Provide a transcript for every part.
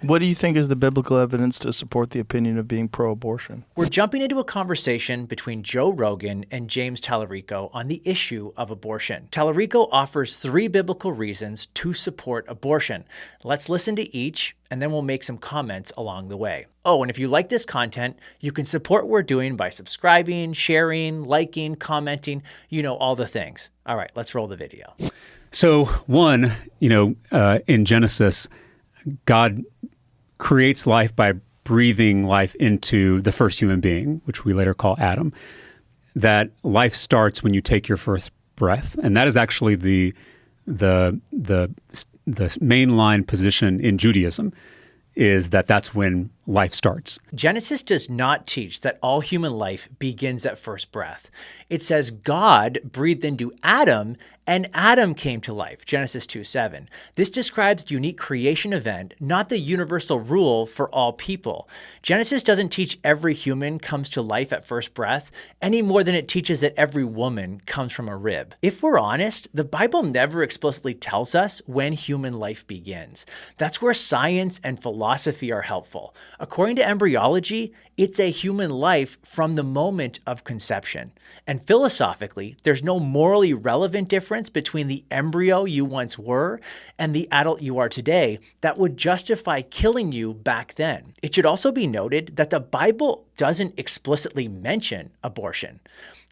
What do you think is the biblical evidence to support the opinion of being pro-abortion? We're jumping into a conversation between Joe Rogan and James Talarico on the issue of abortion. Talarico offers 3 biblical reasons to support abortion. Let's listen to each, and then we'll make some comments along the way. Oh, and if you like this content, you can support what we're doing by subscribing, sharing, liking, commenting, all the things. All right, let's roll the video. So one, in Genesis, God creates life by breathing life into the first human being, which we later call Adam. That life starts when you take your first breath, and that is actually the mainline position in Judaism, is that that's when life starts. Genesis does not teach that all human life begins at first breath. It says God breathed into Adam and Adam came to life, Genesis 2:7. This describes the unique creation event, not the universal rule for all people. Genesis doesn't teach every human comes to life at first breath any more than it teaches that every woman comes from a rib. If we're honest, the Bible never explicitly tells us when human life begins. That's where science and philosophy are helpful. According to embryology, it's a human life from the moment of conception. And philosophically, there's no morally relevant difference between the embryo you once were and the adult you are today that would justify killing you back then. It should also be noted that the Bible doesn't explicitly mention abortion.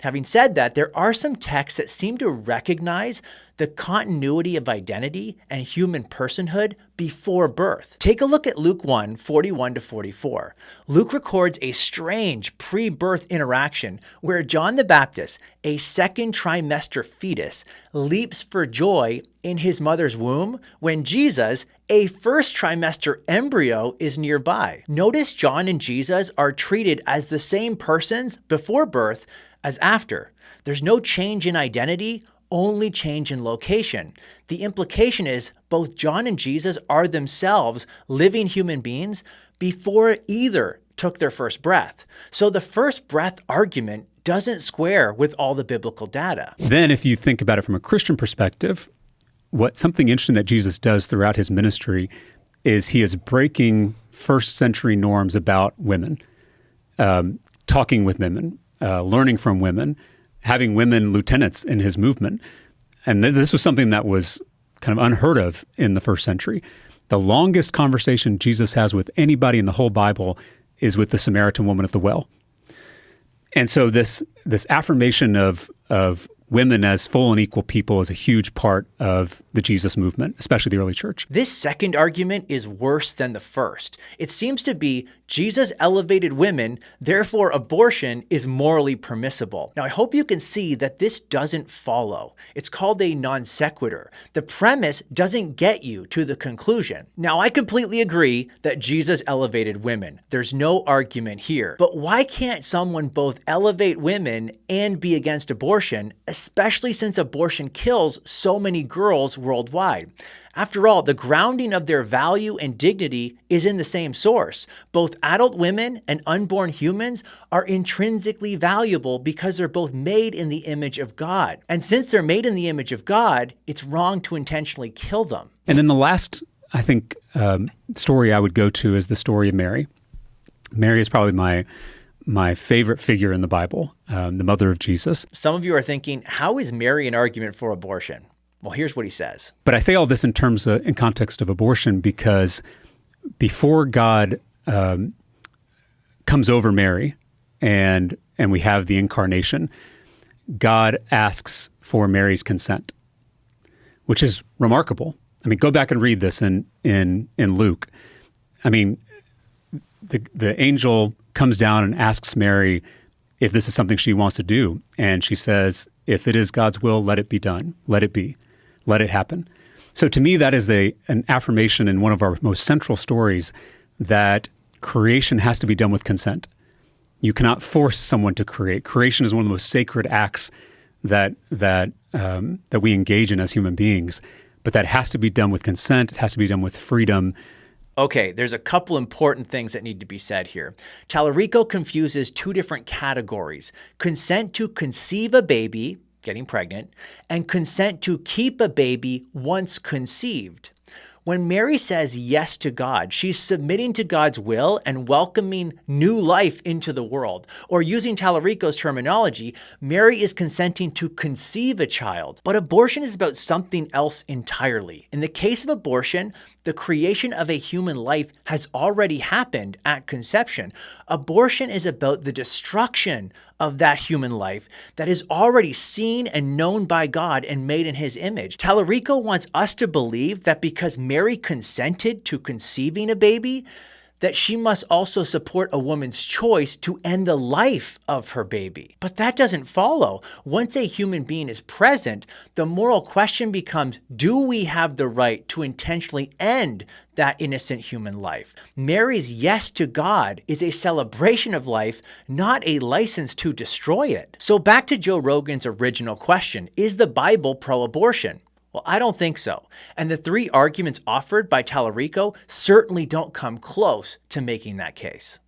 Having said that, there are some texts that seem to recognize the continuity of identity and human personhood before birth. Take a look at Luke 1:41-44. Luke records a strange pre-birth interaction where John the Baptist, a second trimester fetus, leaps for joy in his mother's womb when Jesus, a first trimester embryo, is nearby. Notice John and Jesus are treated as the same persons before birth as after. There's no change in identity, only change in location. The implication is both John and Jesus are themselves living human beings before either took their first breath. So the first breath argument doesn't square with all the biblical data. Then if you think about it from a Christian perspective, something interesting that Jesus does throughout his ministry is he is breaking first century norms about women, talking with women, learning from women, having women lieutenants in his movement. And this was something that was kind of unheard of in the first century. The longest conversation Jesus has with anybody in the whole Bible is with the Samaritan woman at the well. And so this affirmation of women as full and equal people is a huge part of the Jesus movement, especially the early church. This second argument is worse than the first. It seems to be Jesus elevated women, therefore abortion is morally permissible. Now, I hope you can see that this doesn't follow. It's called a non sequitur. The premise doesn't get you to the conclusion. Now, I completely agree that Jesus elevated women. There's no argument here. But why can't someone both elevate women and be against abortion, especially since abortion kills so many girls worldwide? After all, the grounding of their value and dignity is in the same source. Both adult women and unborn humans are intrinsically valuable because they're both made in the image of God. And since they're made in the image of God, it's wrong to intentionally kill them. And then the last, I think, story I would go to is the story of Mary. Mary is probably my favorite figure in the Bible, the mother of Jesus. Some of you are thinking, how is Mary an argument for abortion? Well, here's what he says. But I say all this in context of abortion because before God comes over Mary and we have the incarnation, God asks for Mary's consent, which is remarkable. I mean, go back and read this in Luke. I mean, the angel comes down and asks Mary if this is something she wants to do. And she says, if it is God's will, let it be done. Let it be. Let it happen. So to me, that is an affirmation in one of our most central stories that creation has to be done with consent. You cannot force someone to create. Creation is one of the most sacred acts that we engage in as human beings, but that has to be done with consent. It has to be done with freedom. Okay, there's a couple important things that need to be said here. Talarico confuses 2 different categories: consent to conceive a baby, getting pregnant, and consent to keep a baby once conceived. When Mary says yes to God, she's submitting to God's will and welcoming new life into the world. Or using Talarico's terminology, Mary is consenting to conceive a child. But abortion is about something else entirely. In the case of abortion, the creation of a human life has already happened at conception. Abortion is about the destruction of that human life that is already seen and known by God and made in his image. Talarico wants us to believe that because Mary consented to conceiving a baby, that she must also support a woman's choice to end the life of her baby. But that doesn't follow. Once a human being is present, the moral question becomes, do we have the right to intentionally end that innocent human life? Mary's yes to God is a celebration of life, not a license to destroy it. So back to Joe Rogan's original question, is the Bible pro-abortion? Well, I don't think so. And the three arguments offered by Talarico certainly don't come close to making that case.